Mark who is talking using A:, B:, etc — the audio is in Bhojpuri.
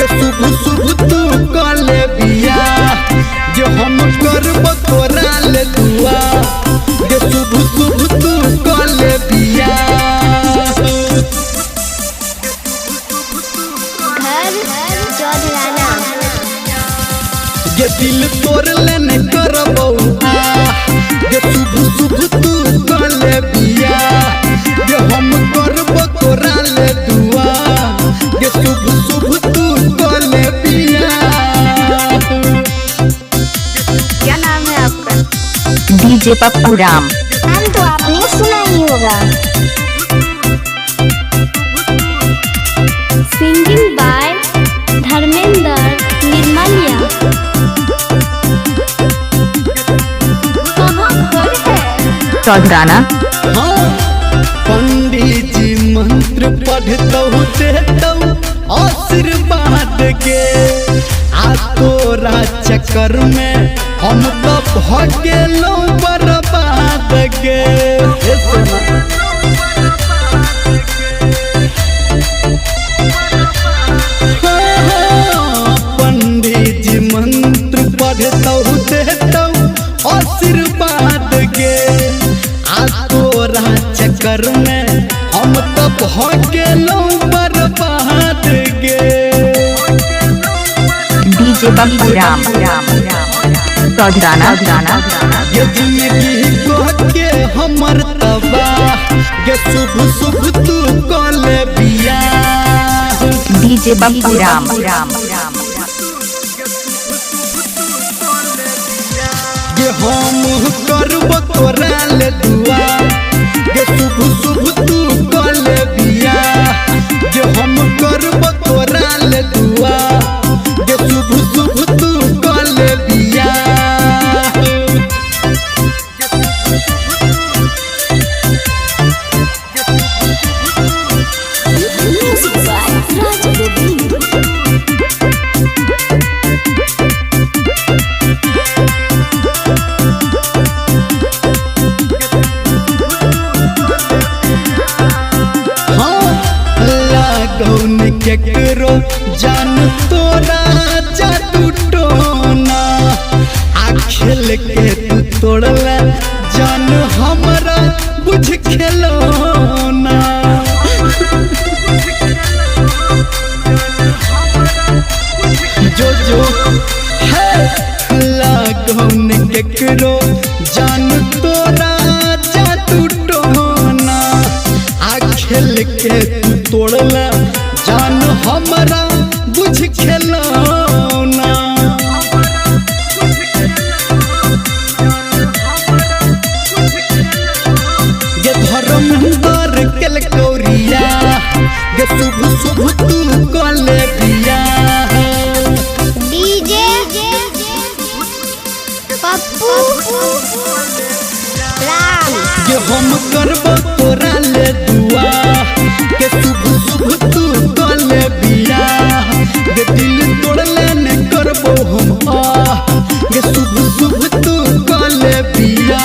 A: शुभ शुभ तू कले बिया जो हम करब तोरा ले दुआ जे शुभ शुभ तू कले बिया
B: घर चौधराना
A: जे दिल तोर लेने करबौ जे शुभ शुभ तू कले बिया जे हम करब तोरा ले दुआ जे शुभ शुभ तू कले बिया।
B: क्या नाम है आपका?
C: डीजे पप्पू राम।
B: नाम तो आपने सुना ही होगा। Singing by Dharmendra Nirmaliya.
C: चौधराना।
A: हाँ पंडित जी मंत्र पढ़तौ देतौ आशीर्वाद के आ तोरा चक्कर में हम तो भगेलौ बर्बाद के। पंडित जी मंत्र पढ़तौ देतौ आशीर्वाद के आ तोरा चक्कर में हम तो भगेलौ बर्बाद के।
C: डीजे पप्पू राम। चौधराना।
A: ये जिंदगी को के हमर तबाह ये शुभ शुभ तू कले बिया।
C: डीजे पप्पू राम।
A: ये हम करब तोरा ले दुआ ये शुभ शुभ तू कले बिया जे हम करब तोरा ले दुआ ये शुभ शुभ तू कले बिया। गौन केकरो जान तोरा जादू टोना आ खेल के तू तोड़ला जान हमरा बुझ खेलौना। जो जो है गौन केकरो जान तोरा जादू टोना आ खेल के तू तोड़ला जान हमरा बुझ खेलौना। ये धर्मेंद्र केल कौरिया ये शुभ शुभ तू कले बिया।
B: डीजे पप्पू राम।
A: ये हम करब तोरा ले दुआ के शुभ शुभ तू कले बिया ये दिल तोड़ले ने करबो हम ये शुभ शुभ तू कले बिया।